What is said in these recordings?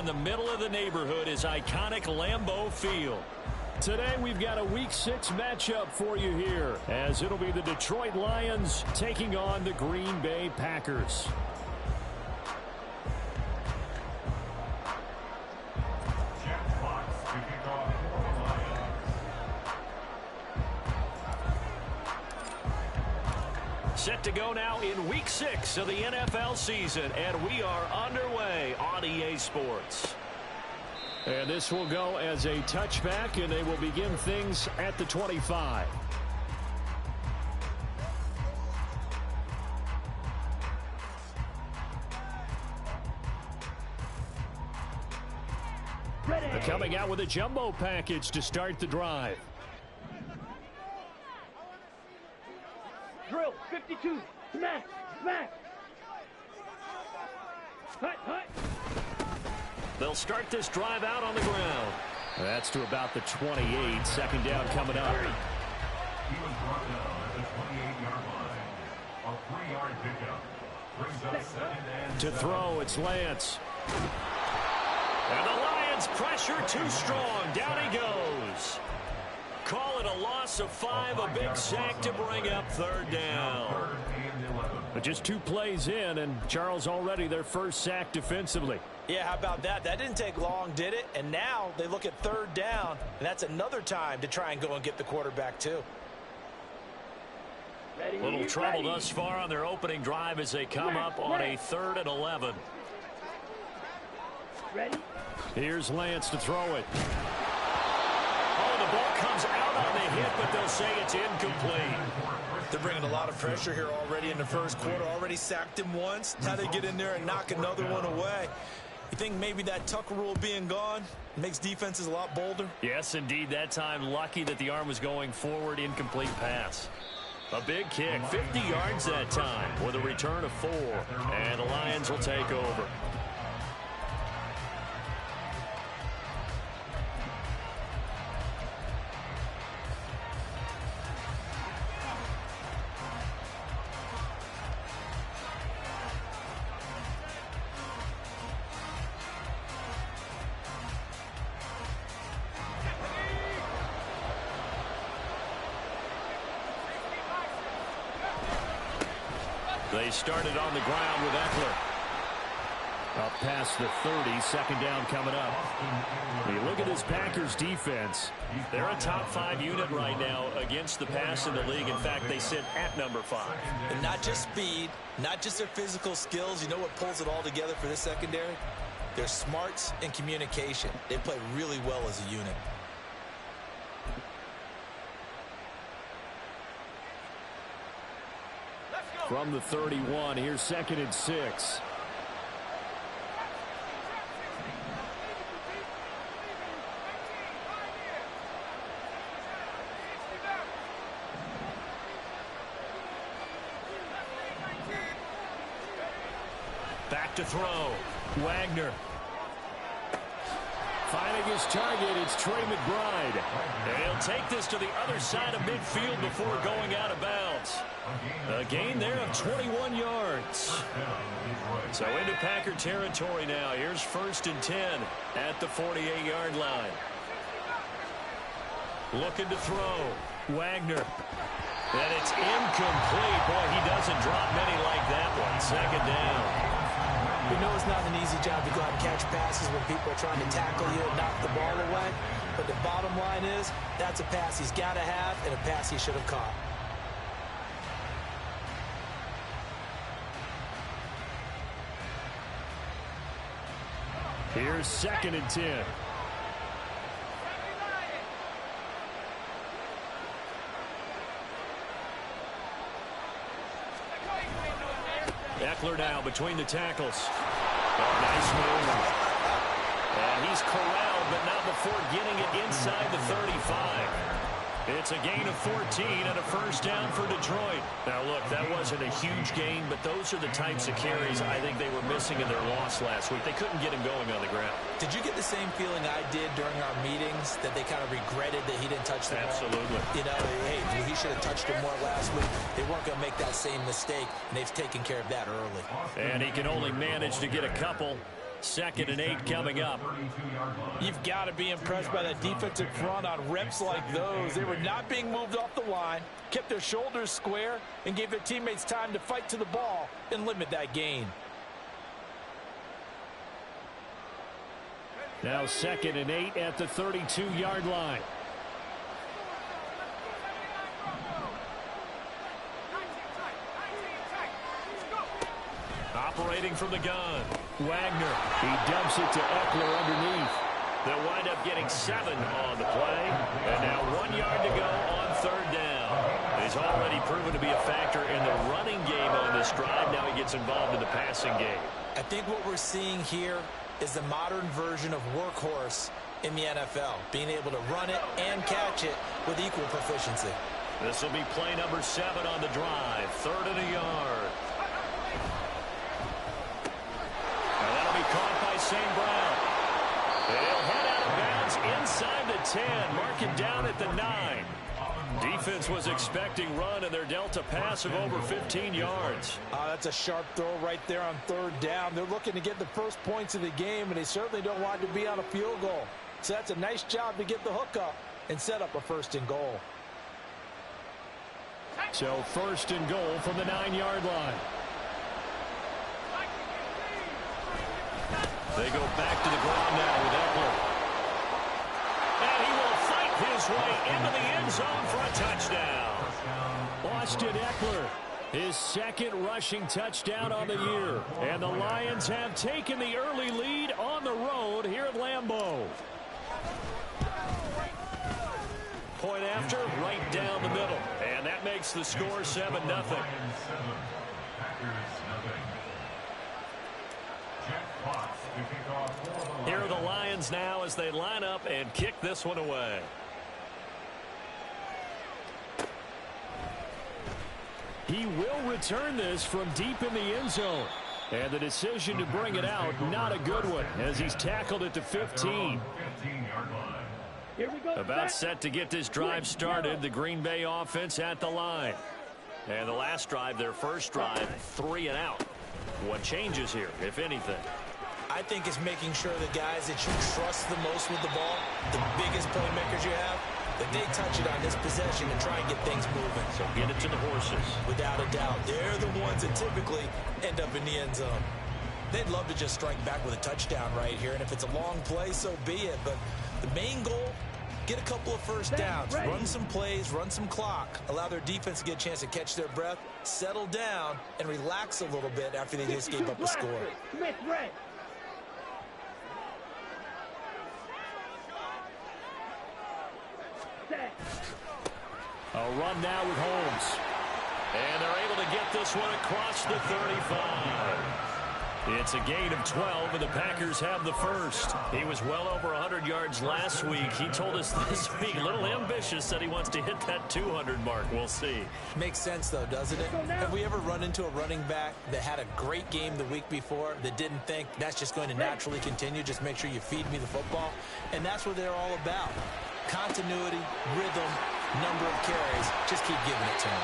in the middle of the neighborhood is iconic Lambeau Field. Today we've got a Week 6 matchup for you here, as it'll be the Detroit Lions taking on the Green Bay Packers. Set to go now in Week 6 of the NFL season, and we are underway on EA Sports. And this will go as a touchback, and they will begin things at the 25. They're coming out with a jumbo package to start the drive. Drill, 52, smack, smack. Hut, hut. They'll start this drive out on the ground. That's to about the 28. Second down coming up. He was brought down at the 28-yard line. A 3-yard pickup brings up second and to throw, it's Lance. And the Lions pressure too strong. Down he goes. Call it a loss of 5, a big sack to bring up third down. But just 2 plays in, and Charles already their first sack defensively. Yeah, how about that? That didn't take long, did it? And now they look at third down, and that's another time to try and go and get the quarterback too. Little trouble thus far on their opening drive as they come up on a 3rd and 11. Ready? Here's Lance to throw it. Oh, the ball comes out on the hit, but they'll say it's incomplete. They're bringing a lot of pressure here already in the first quarter. Already sacked him once. Now they get in there and knock another one away. You think maybe that Tucker rule being gone makes defenses a lot bolder? Yes, indeed. That time, lucky that the arm was going forward. Incomplete pass. A big kick. 50 yards that time with a return of 4. And the Lions will take over. They started on the ground with Eckler. Up past the 30, second down coming up. When you look at this Packers defense, they're a top 5 unit right now against the pass in the league. In fact, they sit at number 5. And not just speed, not just their physical skills. You know what pulls it all together for this secondary? Their smarts and communication. They play really well as a unit. from the 31, here's 2nd and 6. Back to throw. Wagner. Finding his target, it's Trey McBride. And he'll take this to the other side of midfield before going out of bounds. A gain there of 21 yards. So into Packer territory now. Here's 1st and 10 at the 48-yard line. Looking to throw. Wagner. And it's incomplete. Boy, he doesn't drop many like that one. 2nd down. We know it's not an easy job to go out and catch passes when people are trying to tackle you and knock the ball away. But the bottom line is, that's a pass he's got to have and a pass he should have caught. Here's 2nd and 10. Eckler now between the tackles. Oh, nice move. And he's corralled, but not before getting it inside the 35. It's a gain of 14 and a 1st down for Detroit. Now, look, that wasn't a huge gain, but those are the types of carries I think they were missing in their loss last week. They couldn't get him going on the ground. Did you get the same feeling I did during our meetings, that they kind of regretted that he didn't touch the ball? Absolutely. You know, hey, he should have touched it more last week. They weren't going to make that same mistake, and they've taken care of that early. And he can only manage to get a couple. 2nd and 8 coming up. You've got to be impressed by that defensive front on reps like those. They were not being moved off the line, kept their shoulders square, and gave their teammates time to fight to the ball and limit that gain. Now 2nd and 8 at the 32-yard line. Operating from the gun, Wagner. He dumps it to Eckler underneath. They'll wind up getting 7 on the play. And now 1 yard to go on 3rd down. He's already proven to be a factor in the running game on this drive. Now he gets involved in the passing game. I think what we're seeing here is the modern version of workhorse in the NFL, being able to run it and catch it with equal proficiency. This will be play number 7 on the drive. 3rd and a yard. And that'll be caught by St. Brown. They'll head out of bounds inside the 10, mark it down at the 9. Defense was expecting run, and they're dealt a pass of over 15 yards. That's a sharp throw right there on 3rd down. They're looking to get the first points of the game, and they certainly don't want to be on a field goal. So that's a nice job to get the hook up and set up a 1st and goal. So 1st and goal from the 9-yard line. They go back to the ground now with Eckler. And he will fight his way into the end zone for a touchdown. Austin Eckler, his 2nd rushing touchdown on the year. And the Lions have taken the early lead on the road here at Lambeau. Point after, right down the middle. And that makes the score 7-0. Here are the Lions now as they line up and kick this one away. He will return this from deep in the end zone. And the decision to bring it out, not a good one, as he's tackled at the 15. About set to get this drive started, the Green Bay offense at the line. And the last drive, their first drive, 3 and out. What changes here, if anything? I think it's making sure the guys that you trust the most with the ball, the biggest playmakers you have, that they touch it on this possession and try and get things moving. So get it to the horses. Without a doubt. They're the ones that typically end up in the end zone. They'd love to just strike back with a touchdown right here, and if it's a long play, so be it. But the main goal, get a couple of first downs, run some plays, run some clock, allow their defense to get a chance to catch their breath, settle down, and relax a little bit after they just gave up a score. A run now with Holmes. And they're able to get this one across the 35. It's a gain of 12, and the Packers have the first. He was well over 100 yards last week. He told us this week, a little ambitious, said he wants to hit that 200 mark. We'll see. Makes sense, though, doesn't it? Have we ever run into a running back that had a great game the week before that didn't think that's just going to naturally continue? Just make sure you feed me the football. And that's what they're all about. Continuity, rhythm, number of carries. Just keep giving it to him.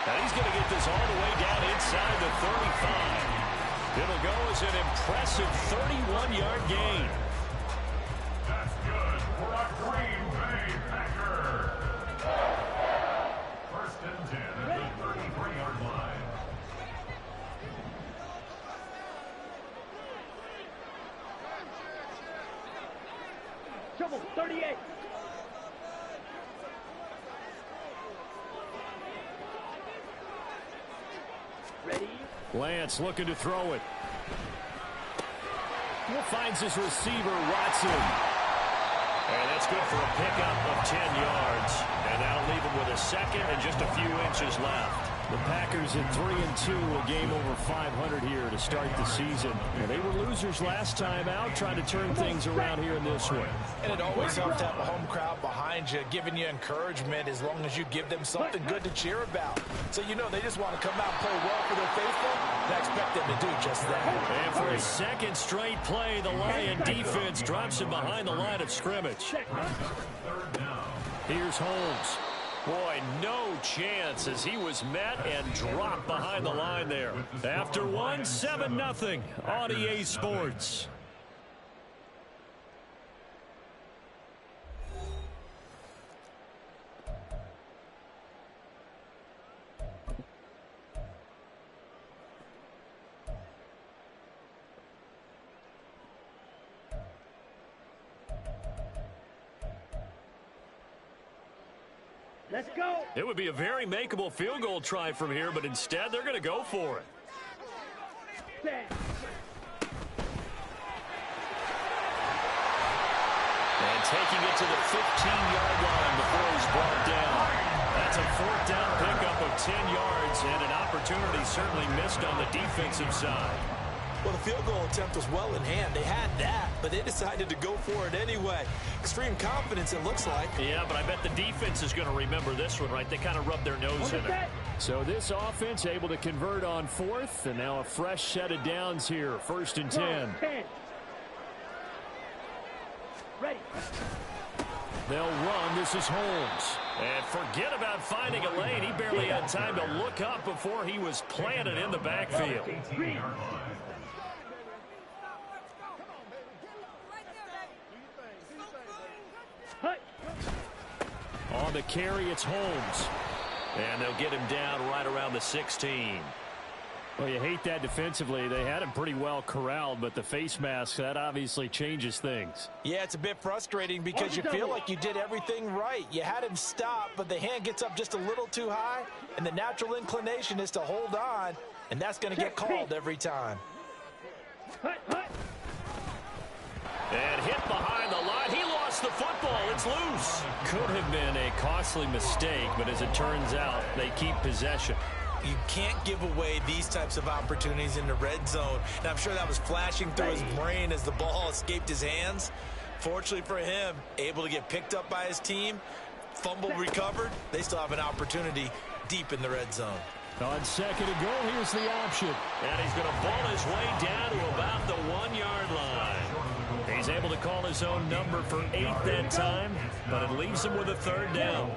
Now he's going to get this all the way down inside the 35. It'll go as an impressive 31-yard gain. That's good for a Green Bay Packer. 1st and 10 at the 33-yard line. Trouble, 38. Ready? Lance looking to throw it. Finds his receiver, Watson. And that's good for a pickup of 10 yards. And that'll leave him with a 2nd and just a few inches left. The Packers at 3-2, a game over 500 here to start the season. And they were losers last time out, trying to turn things around here in this one. And it always helps to have a home crowd behind you, giving you encouragement as long as you give them something good to cheer about. So you know they just want to come out and play well for their faithful, and I expect them to do just that. And for his 2nd straight play, the Lion defense drops him behind the line of scrimmage. Here's Holmes. Boy, no chance as he was met and dropped behind the line there. After one, 7-0 on EA Sports. Let's go. It would be a very makeable field goal try from here, but instead they're going to go for it. 10. And taking it to the 15-yard line before he's brought down. That's a fourth down pickup of 10 yards, and an opportunity certainly missed on the defensive side. Well, the field goal attempt was well in hand. They had that, but they decided to go for it anyway. Extreme confidence, it looks like. Yeah, but I bet the defense is going to remember this one, right? They kind of rubbed their nose in it. So this offense able to convert on fourth, and now a fresh set of downs here. First and 10. 10. Ready. They'll run. This is Holmes. And forget about finding a lane. He barely had time to look up before he was planted in the backfield. 18-yard line. On the carry, it's Holmes. And they'll get him down right around the 16. Well, you hate that defensively. They had him pretty well corralled, but the face mask, that obviously changes things. Yeah, it's a bit frustrating because you feel like you did everything right. You had him stop, but the hand gets up just a little too high, and the natural inclination is to hold on, and that's going to get called every time. And hit behind the line. He lost the football. It's loose. Could have been a costly mistake, but as it turns out, they keep possession. You can't give away these types of opportunities in the red zone. And I'm sure that was flashing through his brain as the ball escaped his hands. Fortunately for him, able to get picked up by his team, fumble recovered. They still have an opportunity deep in the red zone. On second and goal, here's the option. And he's going to ball his way down to about the 1-yard line. He's able to call his own number for 8 that time, but it leaves him with a third down.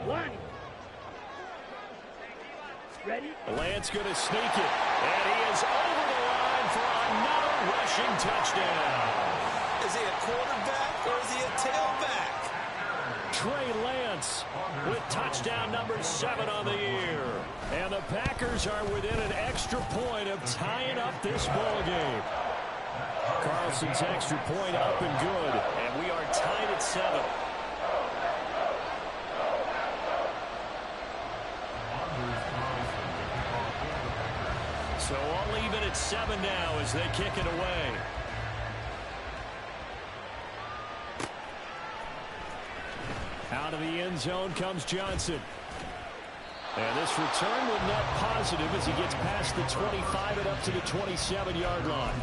Ready? Lance going to sneak it. And he is over the line for another rushing touchdown. Is he a quarterback or is he a tailback? Trey Lance with touchdown number 7 on the year. And the Packers are within an extra point of tying up this ball game. Carlson's extra point up and good. And we are tied at 7. So all even at 7 now as they kick it away. Out of the end zone comes Johnson. And this return will net positive as he gets past the 25 and up to the 27-yard line.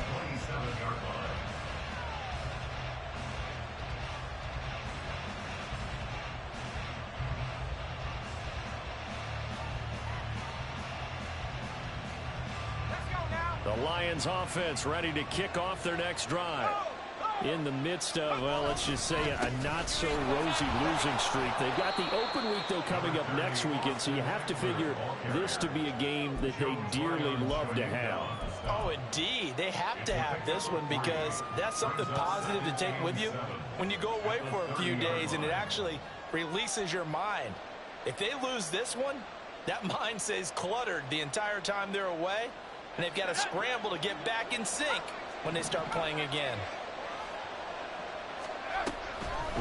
The Lions offense ready to kick off their next drive. In the midst of, well, let's just say a not-so-rosy losing streak. They've got the open week, though, coming up next weekend, so you have to figure this to be a game that they dearly love to have. Oh, indeed. They have to have this one because that's something positive to take with you when you go away for a few days, and it actually releases your mind. If they lose this one, that mind stays cluttered the entire time they're away, and they've got to scramble to get back in sync when they start playing again.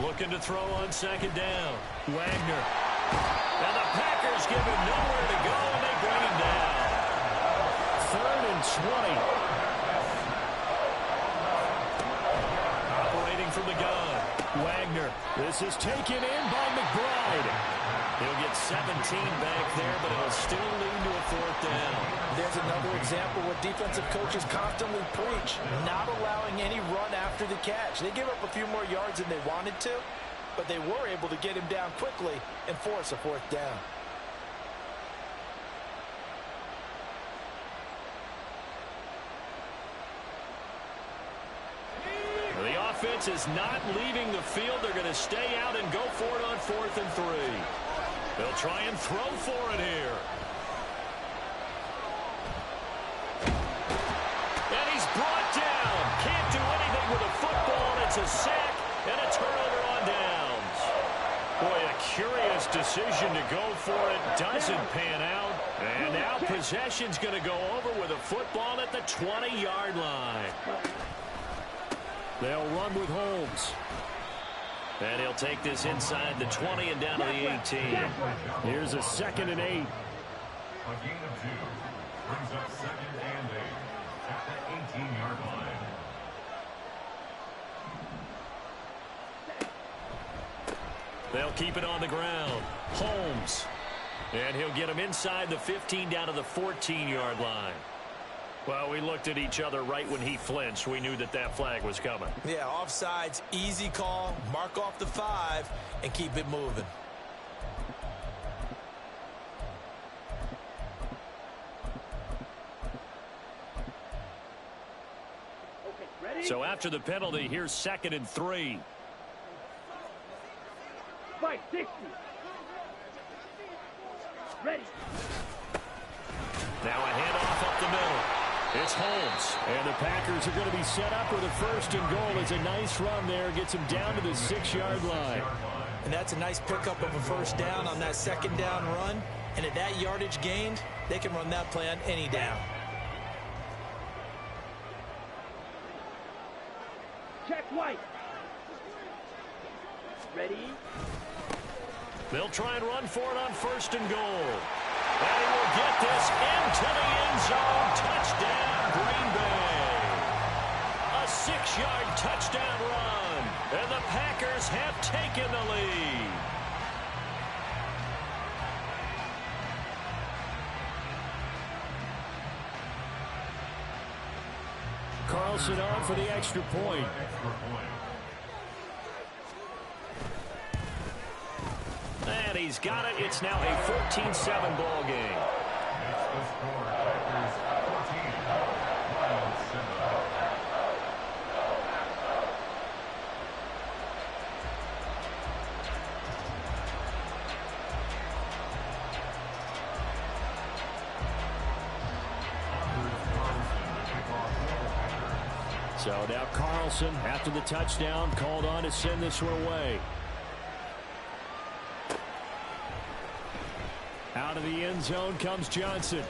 Looking to throw on second down. Wagner. And the Packers give him nowhere to go, and they bring him down. 3rd and 20. Operating from the gun. Wagner. This is taken in by McBride. He'll get 17 back there, but it'll still lead to a 4th down. There's another example what defensive coaches constantly preach, not allowing any run after the catch. They gave up a few more yards than they wanted to, but they were able to get him down quickly and force a 4th down. The offense is not leaving the field. They're going to stay out and go for it on 4th and 3. They'll try and throw for it here. And he's brought down. Can't do anything with a football, and it's a sack and a turnover on downs. Boy, a curious decision to go for it. Doesn't pan out. And now possession's going to go over with a football at the 20-yard line. They'll run with Holmes. And he'll take this inside the 20 and down to the 18. Here's a 2nd and 8. A gain of 2 brings up 2nd and 8 at the 18-yard line. They'll keep it on the ground. Holmes. And he'll get him inside the 15 down to the 14-yard line. Well, we looked at each other right when he flinched. We knew that that flag was coming. Yeah, offsides, easy call. Mark off the 5 and keep it moving. Okay, ready? So after the penalty, here's 2nd and 3. Fight, 60. Ready. Now a handoff up the middle. It's Holmes. And the Packers are going to be set up with a 1st and goal. It's a nice run there. Gets him down to the 6-yard line. And that's a nice pickup of a 1st down on that 2nd down run. And at that yardage gained, they can run that play on any down. Check White. Ready. They'll try and run for it on 1st and goal. And he will get this into the end zone. Touchdown, Green Bay. A 6-yard touchdown run. And the Packers have taken the lead. Carlson on for the extra point. And he's got it. It's now a 14-7 ball game. Makes the score Packers 14, Lions 7. So now Carlson, after the touchdown, called on to send this one away. Out of the end zone comes Johnson.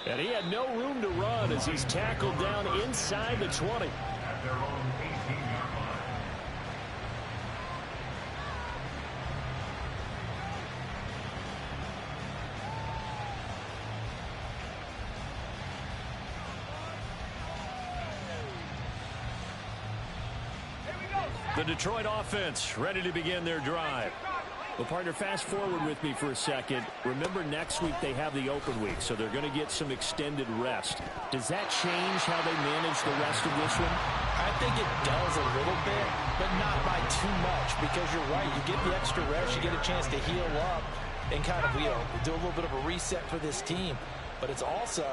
And he had no room to run as he's tackled down inside the 20. At their own 18-yard line. The Detroit offense ready to begin their drive. Well, partner, fast forward with me for a second. Remember, next week they have the open week, so they're going to get some extended rest. Does that change how they manage the rest of this one? I think it does a little bit, but not by too much, because you're right. You get the extra rest, you get a chance to heal up and kind of, do a little bit of a reset for this team. But it's also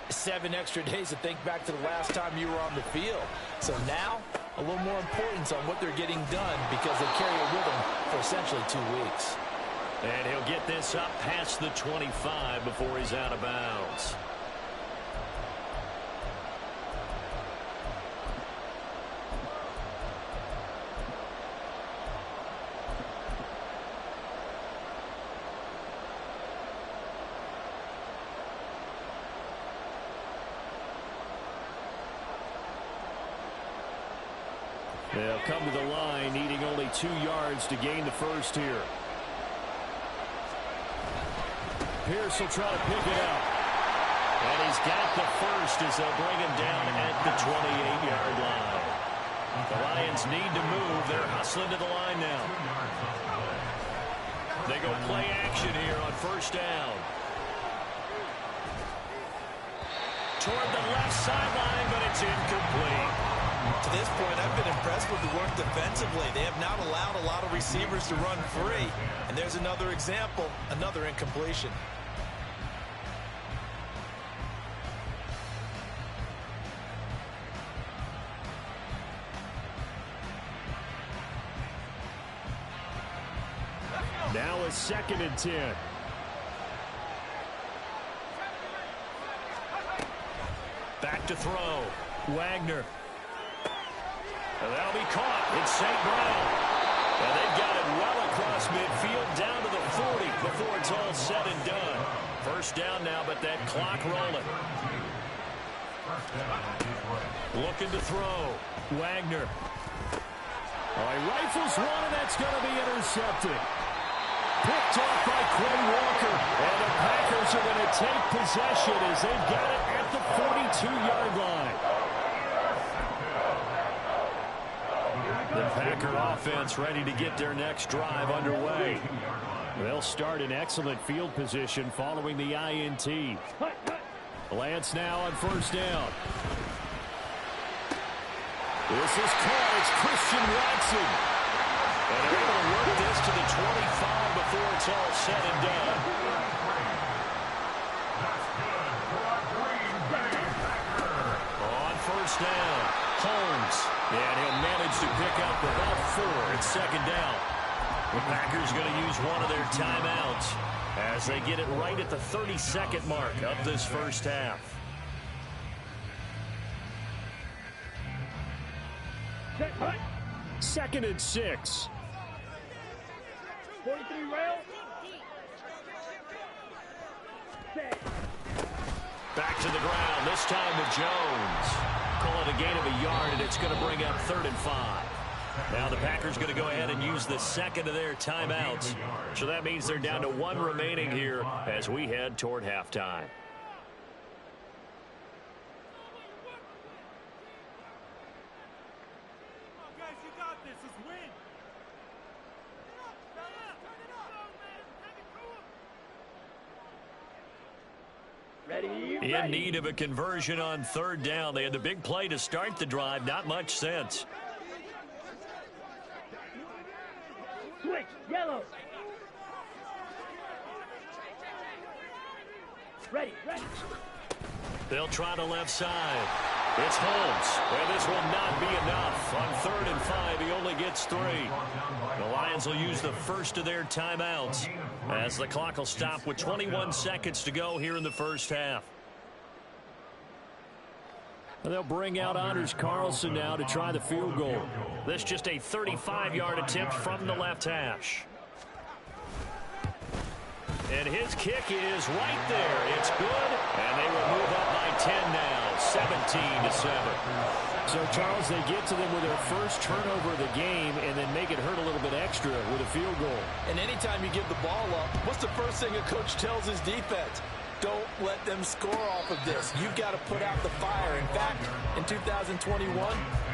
7 extra days to think back to the last time you were on the field. So now, a little more importance on what they're getting done because they carry it with them for essentially 2 weeks. And he'll get this up past the 25 before he's out of bounds. They'll come to the line, needing only 2 yards to gain the first here. Pierce will try to pick it up. And he's got the first as they'll bring him down at the 28-yard line. The Lions need to move. They're hustling to the line now. They go play action here on 1st down. Toward the left sideline, but it's incomplete. To this point, I've been impressed with the work defensively. They have not allowed a lot of receivers to run free. And there's another example, another incompletion. Now a 2nd and 10. Back to throw. Wagner. And that'll be caught. It's St. Brown. And they've got it well across midfield down to the 40 before it's all said and done. 1st down now, but that clock rolling. Looking to throw. Wagner. Oh, he Rifles one, and that's going to be intercepted. Picked off by Quay Walker. And the Packers are going to take possession as they've got it at the 42-yard line. The Packer offense ready to get their next drive underway. They'll start in excellent field position following the INT. Lance now on first down. This is caught. It's Christian Watson. And they're able to work this to the 25 before it's all said and done. On first down, Holmes. And he'll manage to pick up about 4. It's second down. The Packers going to use one of their timeouts as they get it right at the 32nd mark of this first half. Second and 6. 43 rail. Back to the ground, this time with Jones. Call it a gain of a yard, and it's going to bring up 3rd and 5. Now the Packers going to go ahead and use the second of their timeouts. So that means they're down to 1 remaining here as we head toward halftime. In need of a conversion on 3rd down. They had the big play to start the drive. Not much sense. Switch, yellow. Ready. They'll try the left side. It's Holmes. And this will not be enough. On 3rd and 5, he only gets 3. The Lions will use the first of their timeouts as the clock will stop with 21 seconds to go here in the first half. They'll bring out Anders Carlson now to try the field goal. This just a 35-yard attempt from the left hash. And his kick is right there. It's good, and they will move up by 10 now, 17-7. So, Charles, they get to them with their first turnover of the game and then make it hurt a little bit extra with a field goal. And anytime you give the ball up, what's the first thing a coach tells his defense? Don't let them score off of this. You've got to put out the fire. In fact, in 2021,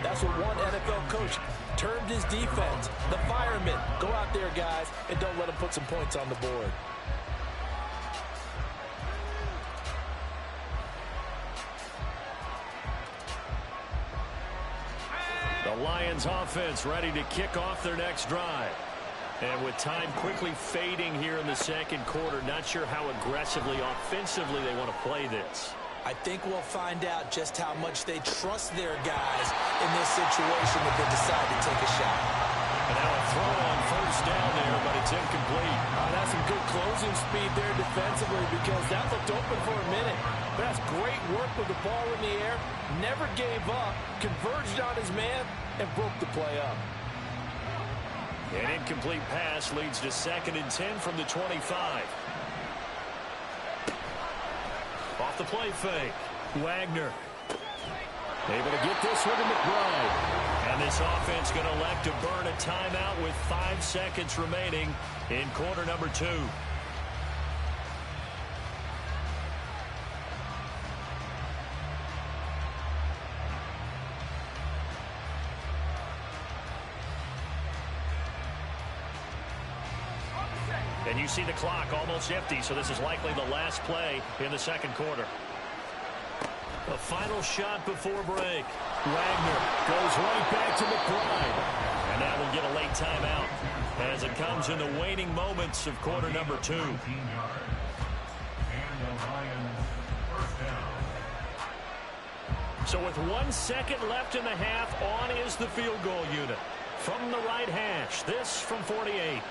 that's what one NFL coach termed his defense. The firemen. Go out there, guys, and don't let them put some points on the board. The Lions offense ready to kick off their next drive. And with time quickly fading here in the second quarter, not sure how aggressively, offensively they want to play this. I think we'll find out just how much they trust their guys in this situation if they decide to take a shot. And now a throw on first down there, but it's incomplete. That's some good closing speed there defensively because that looked open for a minute. But that's great work with the ball in the air. Never gave up, converged on his man, and broke the play up. An incomplete pass leads to 2nd and 10 from the 25. Off the play fake. Wagner. Able to get this one to McBride. And this offense going to elect to burn a timeout with 5 seconds remaining in quarter number 2. And you see the clock almost empty, so this is likely the last play in the second quarter. A final shot before break. Wagner goes right back to McBride. And that will get a late timeout as it comes in the waning moments of quarter number 2. So with 1 second left in the half, on is the field goal unit. From the right hash, this from 48.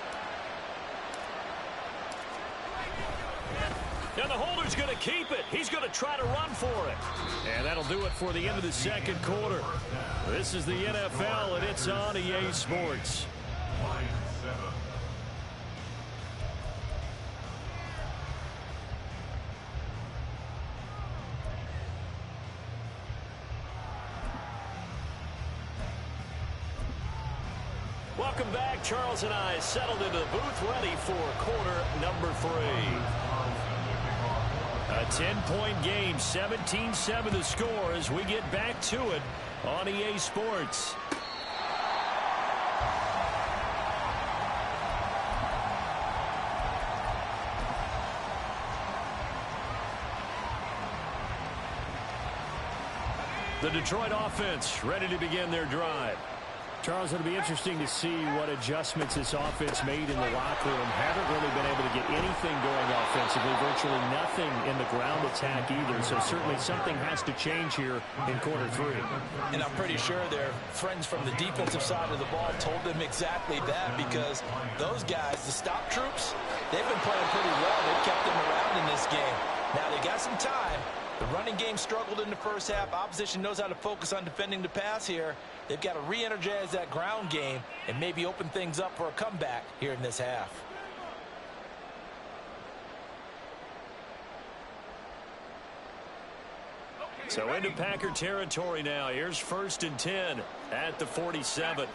And the holder's going to keep it. He's going to try to run for it. And that'll do it for the end of the second quarter. This is the NFL, and it's on EA Sports. Welcome back. Charles and I settled into the booth, ready for quarter number 3. A 10-point game, 17-7 the score as we get back to it on EA Sports. The Detroit offense ready to begin their drive. Charles, it'll be interesting to see what adjustments this offense made in the locker room. Haven't really been able to get anything going offensively, virtually nothing in the ground attack either. So certainly something has to change here in quarter 3. And I'm pretty sure their friends from the defensive side of the ball told them exactly that, because those guys, the stop troops, they've been playing pretty well. They've kept them around in this game. Now they got some time. The running game struggled in the first half. Opposition knows how to focus on defending the pass here. They've got to re-energize that ground game and maybe open things up for a comeback here in this half. So into Packer territory now. Here's 1st and 10 at the 47.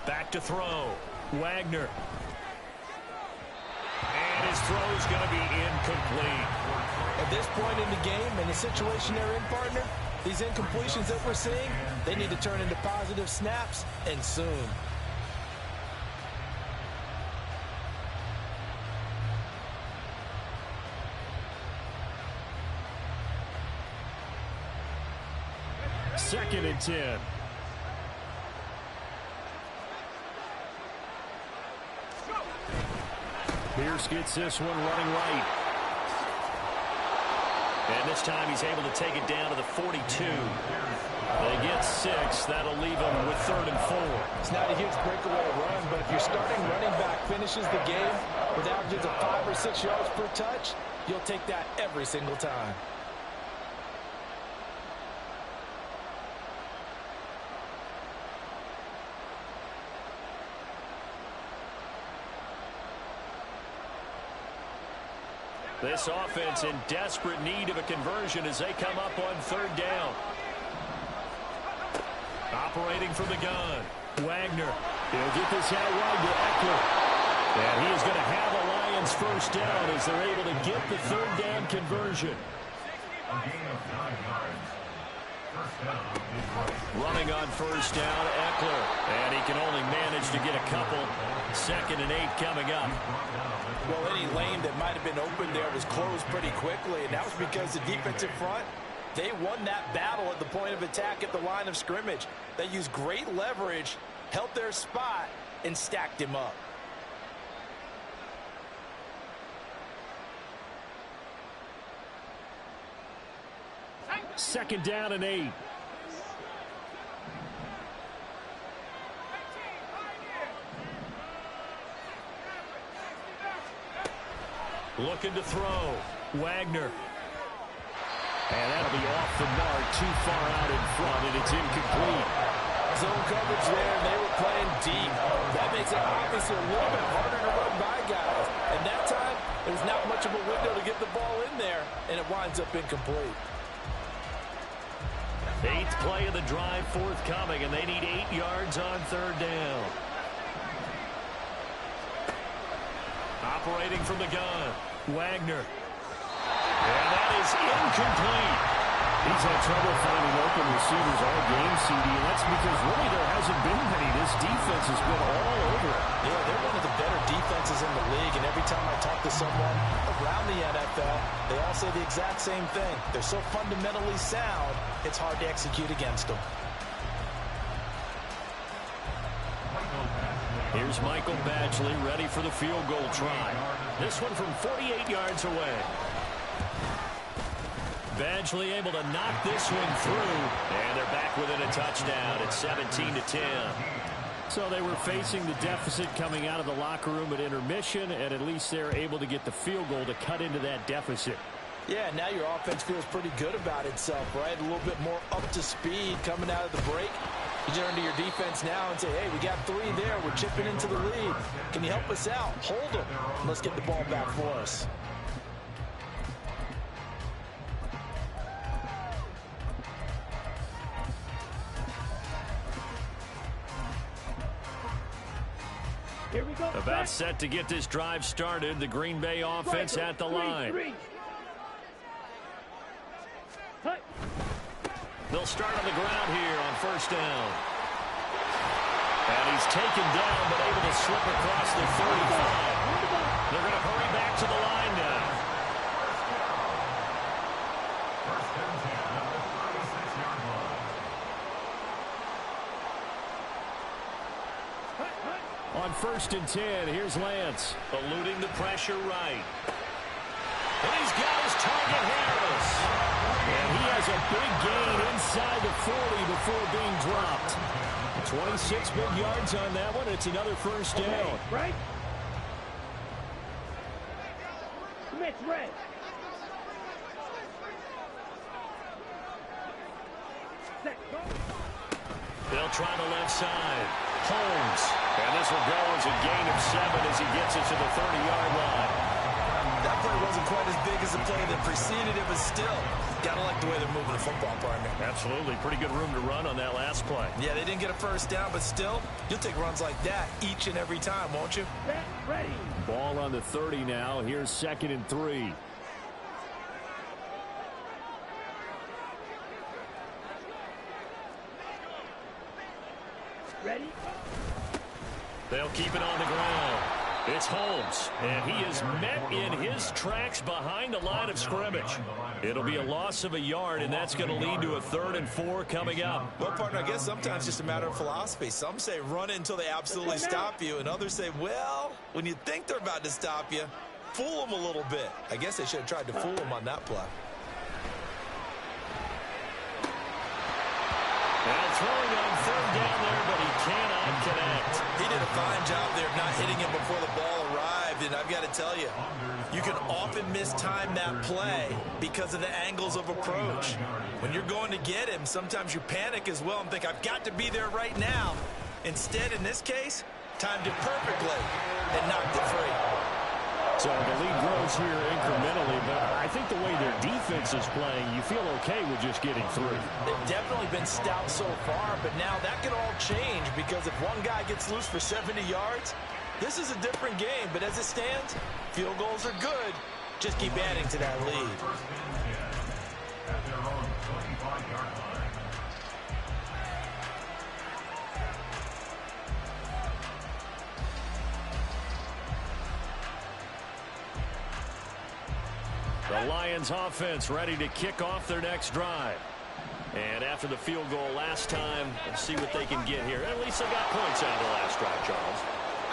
Back to throw. Wagner. And his throw's going to be incomplete. At this point in the game and the situation they're in, partner, these incompletions that we're seeing, they need to turn into positive snaps, and soon. Second and 10. Pierce gets this one running right. And this time he's able to take it down to the 42. They get 6. That'll leave them with 3rd and 4. It's not a huge breakaway run, but if your starting running back finishes the game with averages of 5 or 6 yards per touch, you'll take that every single time. This offense in desperate need of a conversion as they come up on 3rd down. Operating from the gun. Wagner. He'll get this out wide to Eckler. And he is going to have a Lions 1st down as they're able to get the 3rd down conversion. A gain of 9 yards. 1st down, Detroit. Running on 1st down, Eckler. And he can only manage to get a couple. 2nd and 8 coming up. Well, any lane that might have been open there was closed pretty quickly, and that was because the defensive front, they won that battle at the point of attack at the line of scrimmage. They used great leverage, held their spot, and stacked him up. Second down and 8. Looking to throw. Wagner. And that'll be off the mark, too far out in front, and it's incomplete. Zone coverage there, and they were playing deep. That makes it obviously a little bit harder to run by guys. And that time, there's not much of a window to get the ball in there, and it winds up incomplete. 8th play of the drive forthcoming, and they need 8 yards on 3rd down. Operating from the gun. Wagner. And that is incomplete. He's had trouble finding open receivers all game, CD, and that's because really there hasn't been many. This defense has been all over it. Yeah, they're one of the better defenses in the league, and every time I talk to someone around the NFL, they all say the exact same thing. They're so fundamentally sound, it's hard to execute against them. Here's Michael Badgley ready for the field goal try. This one from 48 yards away. Badgley able to knock this one through. And they're back within a touchdown at 17-10. So they were facing the deficit coming out of the locker room at intermission, and at least they're able to get the field goal to cut into that deficit. Yeah, now your offense feels pretty good about itself, right? A little bit more up to speed coming out of the break. You turn to your defense now and say, hey, we got 3 there. We're chipping into the lead. Can you help us out? Hold them. Let's get the ball back for us. Here we go. About set to get this drive started. The Green Bay offense at the line. They'll start on the ground here on first down. And he's taken down, but able to slip across the 35. They're going to hurry back to the line now. First and 10 at the 36-yard line. On first and 10, here's Lance. Eluding the pressure right. And he's got his target, Harris. And he has a big gain inside the 40 before being dropped. 26 big yards on that one. It's another first down. Okay, right? Smith, red. Set, go. They'll try the left side. Holmes. And this will go as a gain of 7 as he gets it to the 30-yard line. That play wasn't quite as big as the play that preceded it, but still, gotta like the way they're moving the football, partner. Absolutely. Pretty good room to run on that last play. Yeah, they didn't get a first down, but still, you'll take runs like that each and every time, won't you? Set, ready. Ball on the 30 now. Here's 2nd and 3. Ready. They'll keep it on the ground. It's Holmes, and he is met in his tracks behind the line of scrimmage. It'll be a loss of a yard, and that's going to lead to a 3rd and 4 coming up. Well, partner, I guess sometimes it's just a matter of philosophy. Some say run it until they absolutely stop you, and others say, well, when you think they're about to stop you, fool them a little bit. I guess they should have tried to fool them on that play. And throwing on 3rd down there, but he cannot connect. He did a fine job there of not hitting him before the ball arrived, and I've got to tell you, you can often mistime that play because of the angles of approach. When you're going to get him, sometimes you panic as well and think, I've got to be there right now. Instead, in this case, timed it perfectly and knocked it free. So the lead grows here incrementally, but I think the way their defense is playing, you feel okay with just getting through. They've definitely been stout so far, but now that could all change because if one guy gets loose for 70 yards, this is a different game. But as it stands, field goals are good. Just keep adding to that lead. First and 10 at their own 25-yard line. The Lions offense ready to kick off their next drive. And after the field goal last time, let's see what they can get here. At least they got points out of the last drive, Charles.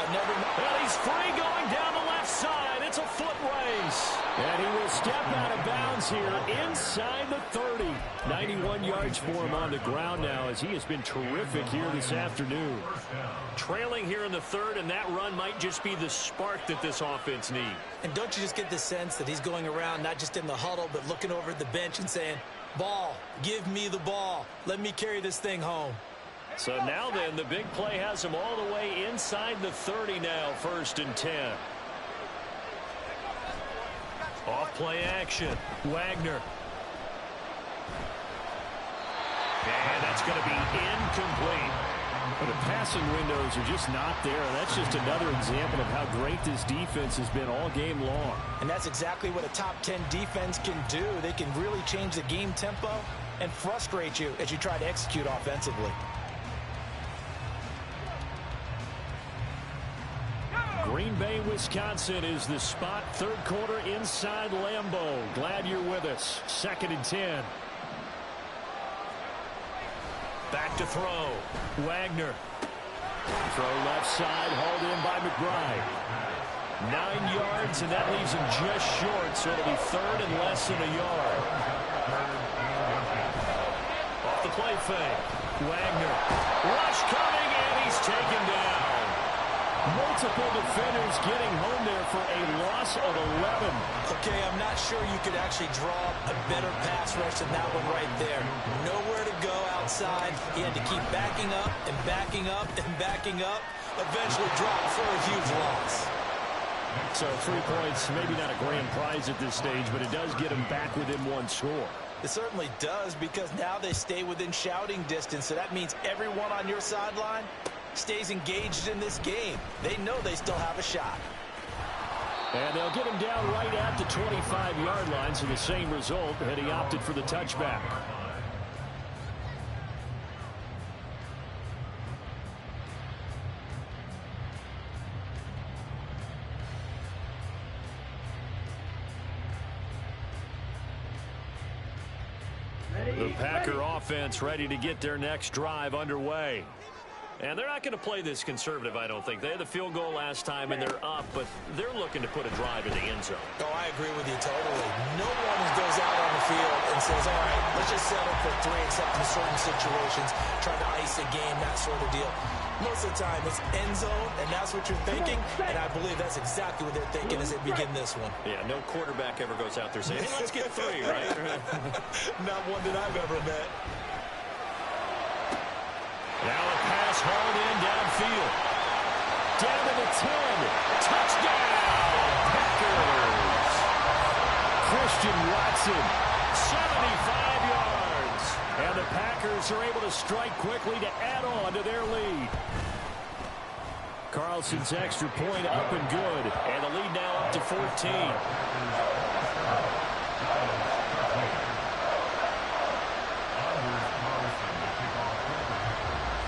Well, he's free going down the left side. It's a foot race. And he will step out of bounds here inside the 30. 91 yards for him on the ground now as he has been terrific here this afternoon. Trailing here in the 3rd, and that run might just be the spark that this offense needs. And don't you just get the sense that he's going around not just in the huddle but looking over at the bench and saying, ball, give me the ball. Let me carry this thing home. So now then, the big play has him all the way inside the 30 now, 1st and 10. Off play action. Wagner. And that's going to be incomplete. But the passing windows are just not there. And that's just another example of how great this defense has been all game long. And that's exactly what a top 10 defense can do. They can really change the game tempo and frustrate you as you try to execute offensively. Green Bay, Wisconsin is the spot. 3rd quarter inside Lambeau. Glad you're with us. 2nd and 10. Back to throw. Wagner. Throw left side, hauled in by McBride. 9 yards, and that leaves him just short, so it'll be 3rd and less than a yard. Off the play fake. Wagner. Rush coming, and he's taken down. Multiple defenders getting home there for a loss of 11. Okay, I'm not sure you could actually draw a better pass rush than that one right there. Nowhere to go outside. He had to keep backing up and backing up and backing up. Eventually dropped for a huge loss. So 3 points, maybe not a grand prize at this stage, but it does get him back within 1 score. It certainly does because now they stay within shouting distance. So that means everyone on your sideline stays engaged in this game. They know they still have a shot. And they'll get him down right at the 25-yard line, so the same result, and he opted for the touchback. The Packer offense ready to get their next drive underway. And they're not going to play this conservative, I don't think. They had the field goal last time, and they're up, but they're looking to put a drive in the end zone. Oh, I agree with you totally. No one goes out on the field and says, all right, let's just settle for 3, except in certain situations, trying to ice a game, that sort of deal. Most of the time, it's end zone, and that's what you're thinking, and I believe that's exactly what they're thinking as they begin this one. Yeah, no quarterback ever goes out there saying, hey, let's get 3, right? Not one that I've ever met. Now a pass hauled in downfield. Down to the 10. Touchdown, Packers. Christian Watson, 75 yards. And the Packers are able to strike quickly to add on to their lead. Carlson's extra point up and good. And the lead now up to 14.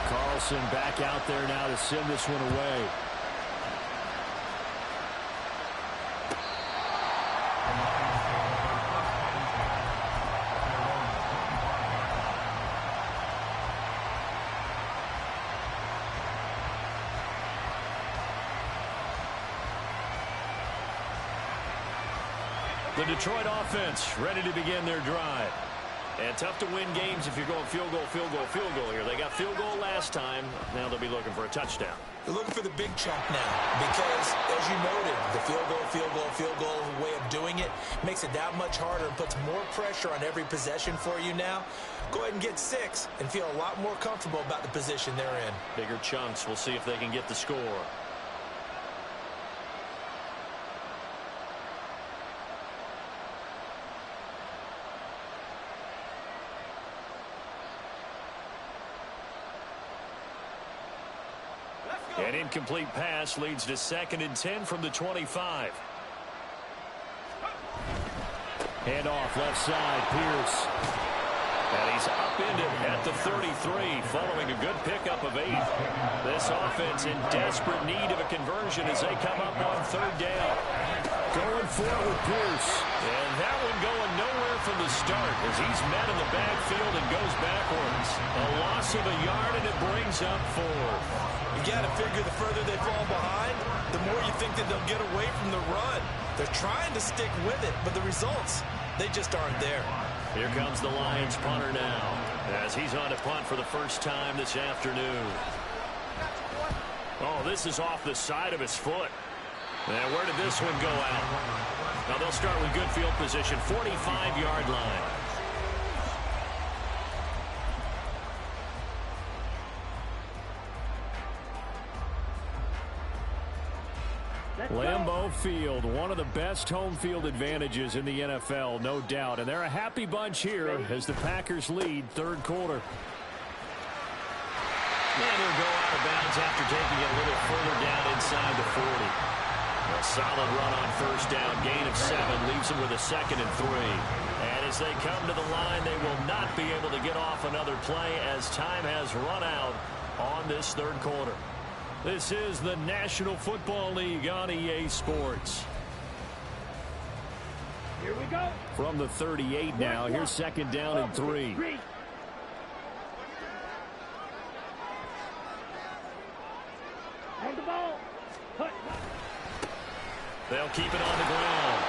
Carlson back out there now to send this one away. The Detroit offense ready to begin their drive. And tough to win games if you're going field goal, field goal, field goal here. They got field goal last time. Now they'll be looking for a touchdown. They're looking for the big chunk now because, as you noted, the field goal way of doing it makes it that much harder and puts more pressure on every possession for you now. Go ahead and get 6 and feel a lot more comfortable about the position they're in. Bigger chunks. We'll see if they can get the score. An incomplete pass leads to 2nd and 10 from the 25. Hand off left side, Pierce. And he's upended at the 33, following a good pickup of 8. This offense in desperate need of a conversion as they come up on 3rd down. Going for it with Pierce. And that one going nowhere from the start as he's met in the backfield and goes backwards. A loss of a yard, and it brings up 4. You got to figure the further they fall behind, the more you think that they'll get away from the run. They're trying to stick with it, but the results, they just aren't there. Here comes the Lions punter now as he's on to punt for the first time this afternoon. Oh, this is off the side of his foot. And where did this one go out? Now they'll start with good field position, 45-yard line. Lambeau Field, one of the best home field advantages in the NFL, no doubt. And they're a happy bunch here as the Packers lead 3rd quarter. And they'll go out of bounds after taking it a little further down inside the 40. A solid run on 1st down, gain of 7, leaves them with a 2nd and 3. And as they come to the line, they will not be able to get off another play as time has run out on this 3rd quarter. This is the National Football League on EA Sports. Here we go. From the 38 now, here's 2nd down and 3. On the ball. Hut. They'll keep it on the ground.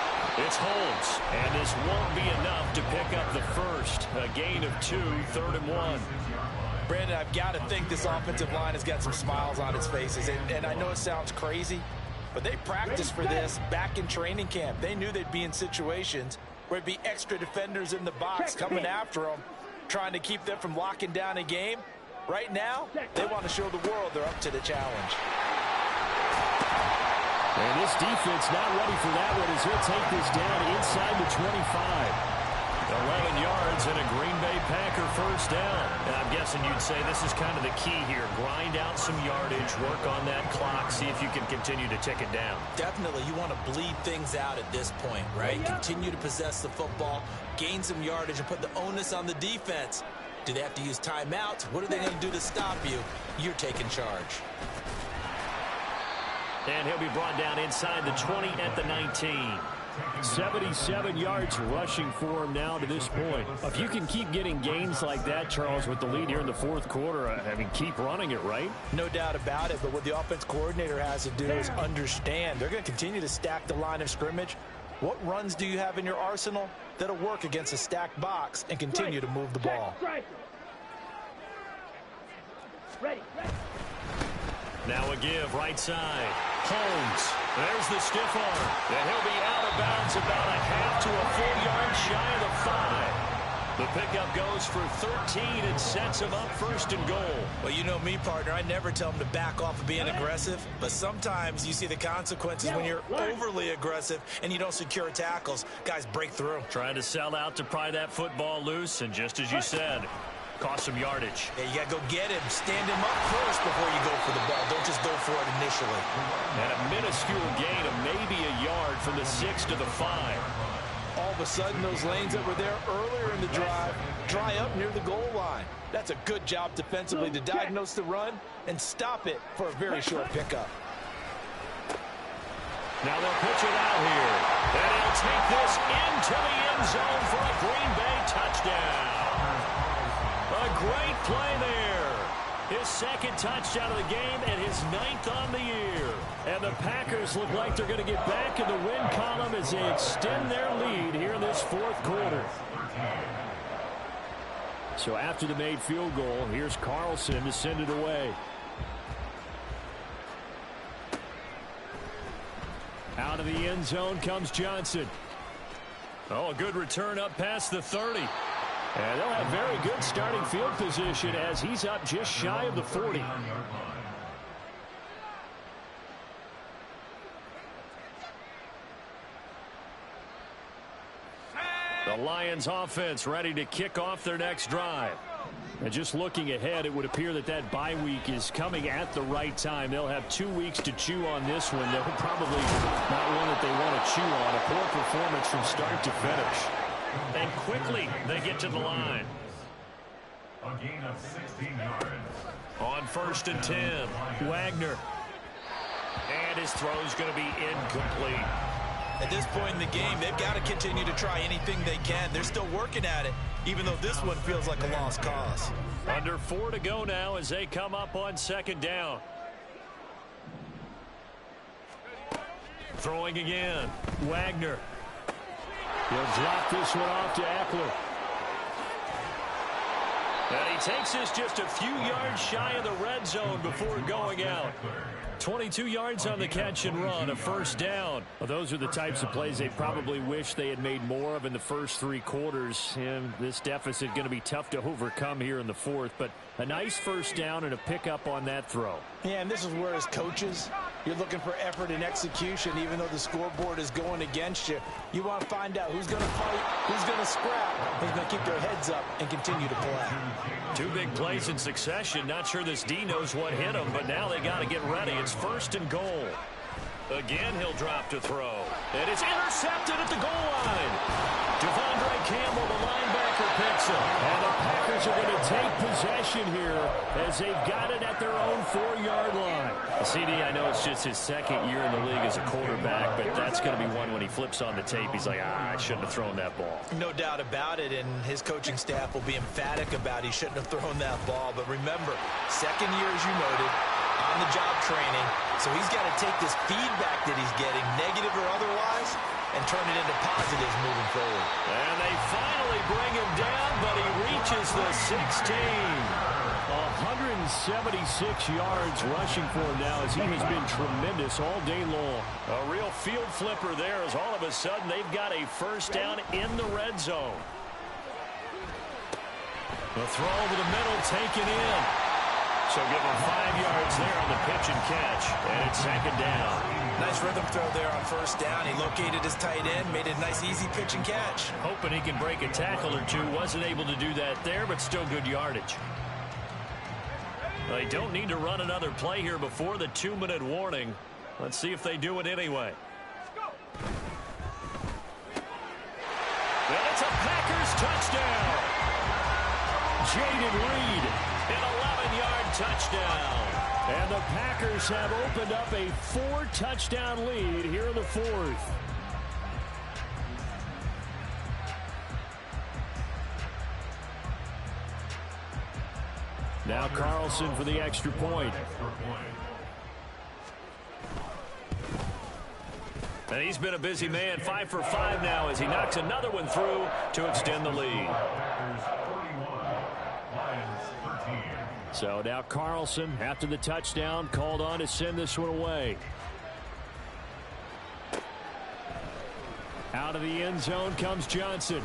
It's Holmes, and this won't be enough to pick up the first. A gain of 2, 3rd and 1. Brandon, I've got to think this offensive line has got some smiles on its faces. And I know it sounds crazy, but they practiced for this back in training camp. They knew they'd be in situations where it'd be extra defenders in the box coming after them, trying to keep them from locking down a game. Right now, they want to show the world they're up to the challenge. And this defense not ready for that one as he'll take this down inside the 25. 11 yards and a Green Bay Packer first down. And I'm guessing you'd say this is kind of the key here. Grind out some yardage, work on that clock, see if you can continue to tick it down. Definitely, you want to bleed things out at this point, right? Continue to possess the football, gain some yardage, and put the onus on the defense. Do they have to use timeouts? What are they going to do to stop you? You're taking charge. And he'll be brought down inside the 20 at the 19. 77 yards rushing for him now to this point. If you can keep getting gains like that, Charles, with the lead here in the fourth quarter, I mean, keep running it, right? No doubt about it, but what the offense coordinator has to do is understand they're going to continue to stack the line of scrimmage. What runs do you have in your arsenal that'll work against a stacked box and continue to move the ball? Ready. Now a give, right side. Holmes, there's the stiff arm. And he'll be out of bounds about a half to a full yard shy of the 5. The pickup goes for 13 and sets him up first and goal. Well, you know me, partner. I never tell them to back off of being aggressive, but sometimes you see the consequences when you're overly aggressive and you don't secure tackles. Guys break through. Trying to sell out to pry that football loose, and just as you said, cost some yardage. Yeah, you got to go get him. Stand him up first before you go for the ball. Don't just go for it initially. And a minuscule gain of maybe a yard from the 6 to the 5. All of a sudden, those lanes that were there earlier in the drive dry up near the goal line. That's a good job defensively to diagnose the run and stop it for a very short pickup. Now they'll pitch it out here. And he'll take this into the end zone for a Green Bay touchdown. A great play there. His second touchdown of the game and his 9th on the year. And the Packers look like they're going to get back in the win column as they extend their lead here in this fourth quarter. So after the made field goal, here's Carlson to send it away. Out of the end zone comes Johnson. Oh, a good return up past the 30. And they'll have very good starting field position as he's up just shy of the 40. The Lions offense ready to kick off their next drive. And just looking ahead, it would appear that that bye week is coming at the right time. They'll have 2 weeks to chew on this one. They'll probably not one that they want to chew on. A poor performance from start to finish. And quickly they get to the line. A gain of 16 yards. On 1st and 10, Wagner. And his throw's going to be incomplete. At this point in the game, they've got to continue to try anything they can. They're still working at it, even though this one feels like a lost cause. Under 4 to go now as they come up on 2nd down. Throwing again, Wagner. He'll drop this one off to Eckler. And he takes this just a few yards shy of the red zone before going out. 22 yards on the catch and run, a first down. Well, those are the types of plays they probably wish they had made more of in the first 3 quarters. And this deficit going to be tough to overcome here in the fourth. But a nice first down and a pickup on that throw. Yeah, and this is where as coaches, you're looking for effort and execution, even though the scoreboard is going against you. You want to find out who's going to fight, who's going to scrap, who's going to keep their heads up and continue to play. 2 big plays in succession. Not sure this D knows what hit him, but now they got to get ready. It's 1st and goal. Again, he'll drop to throw. And it's intercepted at the goal line. Devondre Campbell, the linebacker, picks him. And the Packers are going to take possession here as they've got it at their own 4-yard line. CD, I know it's just his 2nd year in the league as a quarterback, but that's going to be one when he flips on the tape. He's like, I shouldn't have thrown that ball. No doubt about it, and his coaching staff will be emphatic about he shouldn't have thrown that ball. But remember, 2nd year, as you noted, on-the-job training, so he's got to take this feedback that he's getting, negative or otherwise, and turn it into positives moving forward. And they finally bring him down, but he reaches the 16. 176 yards rushing for him now as he has been tremendous all day long. A real field flipper there as all of a sudden they've got a first down in the red zone. The throw over the middle taken in. So give him 5 yards there on the pitch and catch. And it's second down. Nice rhythm throw there on first down. He located his tight end, made it a nice, easy pitch and catch. Hoping he can break a tackle or two. Wasn't able to do that there, but still good yardage. They don't need to run another play here before the 2-minute warning. Let's see if they do it anyway. And it's a Packers touchdown. Jaden Reed, an 11-yard touchdown. And the Packers have opened up a 4-touchdown lead here in the fourth. Now Carlson for the extra point. And he's been a busy man, 5 for 5 now as he knocks another one through to extend the lead. So now Carlson, after the touchdown, called on to send this one away. Out of the end zone comes Johnson.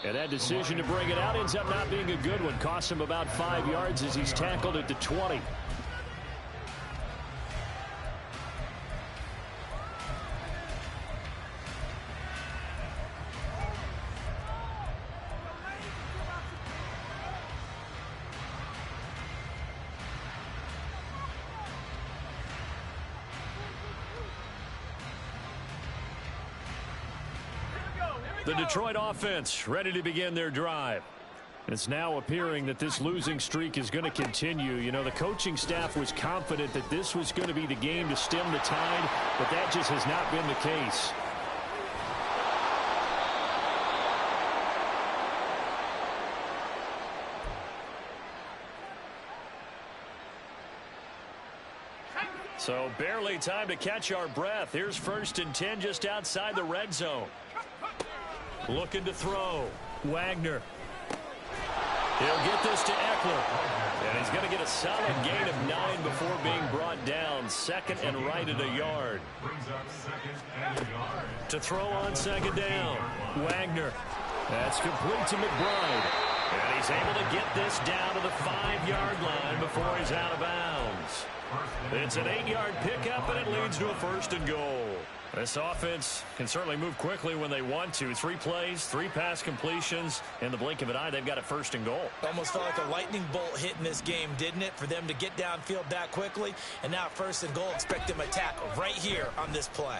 And that decision to bring it out ends up not being a good one. Costs him about 5 yards as he's tackled at the 20. The Detroit offense ready to begin their drive. It's now appearing that this losing streak is going to continue. You know, the coaching staff was confident that this was going to be the game to stem the tide, but that just has not been the case. So barely time to catch our breath. Here's 1st and 10 just outside the red zone. Looking to throw. Wagner. He'll get this to Eckler. And he's going to get a solid gain of 9 before being brought down. 2nd and right at a yard. To throw on 2nd down. Wagner. That's complete to McBride. And he's able to get this down to the 5-yard line before he's out of bounds. It's an 8-yard pickup, and it leads to a 1st and goal. This offense can certainly move quickly when they want to. 3 plays, 3 pass completions. In the blink of an eye, they've got a 1st and goal. Almost felt like a lightning bolt hit in this game, didn't it? For them to get downfield that quickly. And now 1st and goal, expect them to tackle right here on this play.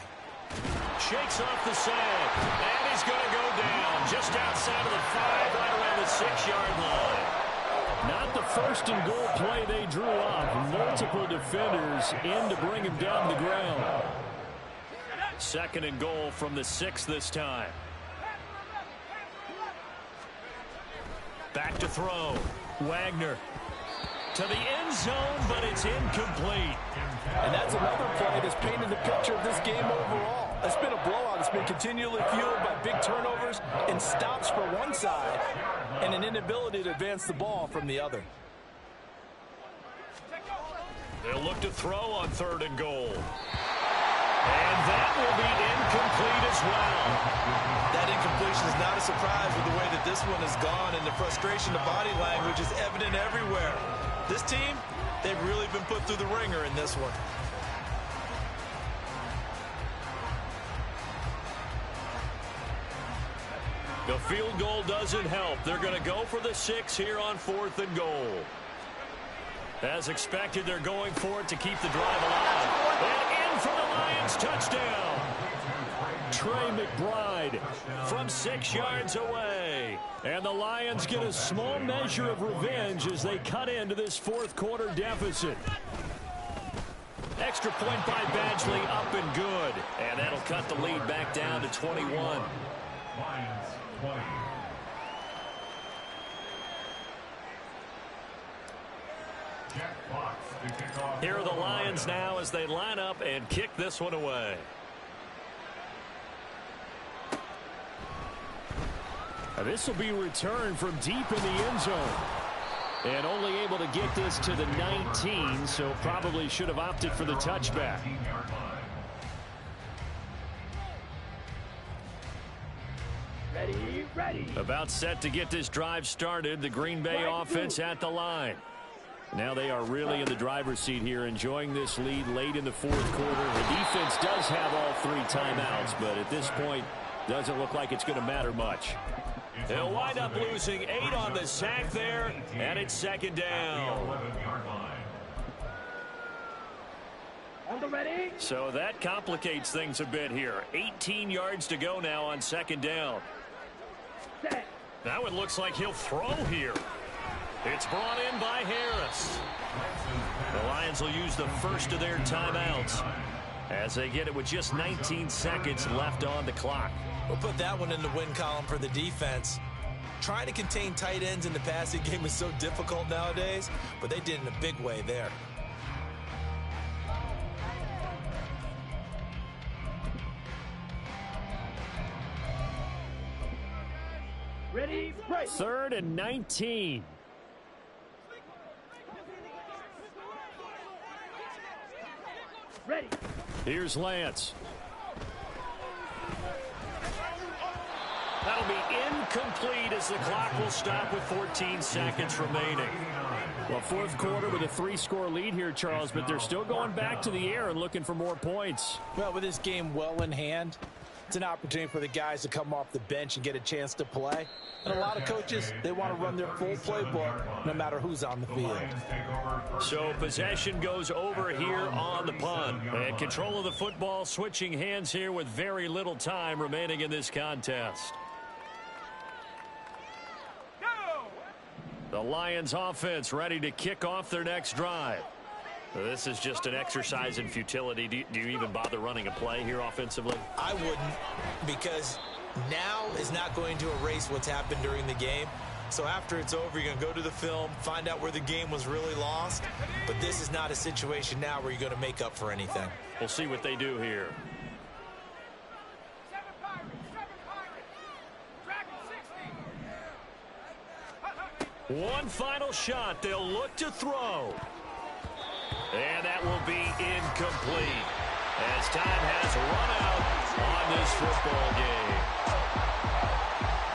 Shakes off the sand, and he's going to go down just outside of the 5, right around the 6-yard line. Not the 1st and goal play they drew up. Multiple defenders in to bring him down to the ground. 2nd and goal from the 6 this time. Back to throw. Wagner to the end zone, but it's incomplete. And that's another play that's painted the picture of this game overall. It's been a blowout. It's been continually fueled by big turnovers and stops for one side and an inability to advance the ball from the other. They'll look to throw on 3rd and goal. And that will be incomplete as well. That incompletion is not a surprise with the way that this one has gone, and the frustration, the body language is evident everywhere. This team, they've really been put through the ringer in this one. The field goal doesn't help. They're going to go for the 6 here on 4th and goal. As expected, they're going for it to keep the drive alive. And in for the Lions touchdown. Trey McBride from 6 yards away. And the Lions get a small measure of revenge as they cut into this 4th quarter deficit. Extra point by Badgley, up and good. And that'll cut the lead back down to 21. Lions 20. Jack Fox to kick off. Here are the Lions now as they line up and kick this one away. This will be returned from deep in the end zone. And only able to get this to the 19, so probably should have opted for the touchback. Ready. About set to get this drive started. The Green Bay offense at the line. Now they are really in the driver's seat here, enjoying this lead late in the fourth quarter. The defense does have all 3 timeouts, but at this point, doesn't look like it's going to matter much. He'll wind up losing 8 on the sack there, and it's second down. On the ready. So that complicates things a bit here. 18 yards to go now on second down. Set. Now it looks like he'll throw here. It's brought in by Harris. The Lions will use the first of their timeouts as they get it with just 19 seconds left on the clock. We'll put that one in the win column for the defense. Trying to contain tight ends in the passing game is so difficult nowadays, but they did in a big way there. Ready, break. 3rd and 19. Ready. Here's Lance. That'll be incomplete as the clock will stop with 14 seconds remaining. Well, fourth quarter with a 3-score lead here, Charles, but they're still going back to the air and looking for more points. Well, with this game well in hand, it's an opportunity for the guys to come off the bench and get a chance to play. And a lot of coaches, they want to run their full playbook no matter who's on the field. So possession goes over here on the punt. And control of the football switching hands here with very little time remaining in this contest. The Lions offense ready to kick off their next drive. This is just an exercise in futility. Do you even bother running a play here offensively? I wouldn't, because now is not going to erase what's happened during the game. So after it's over, you're going to go to the film, find out where the game was really lost. But this is not a situation now where you're going to make up for anything. We'll see what they do here. One final shot. They'll look to throw. And that will be incomplete as time has run out on this football game.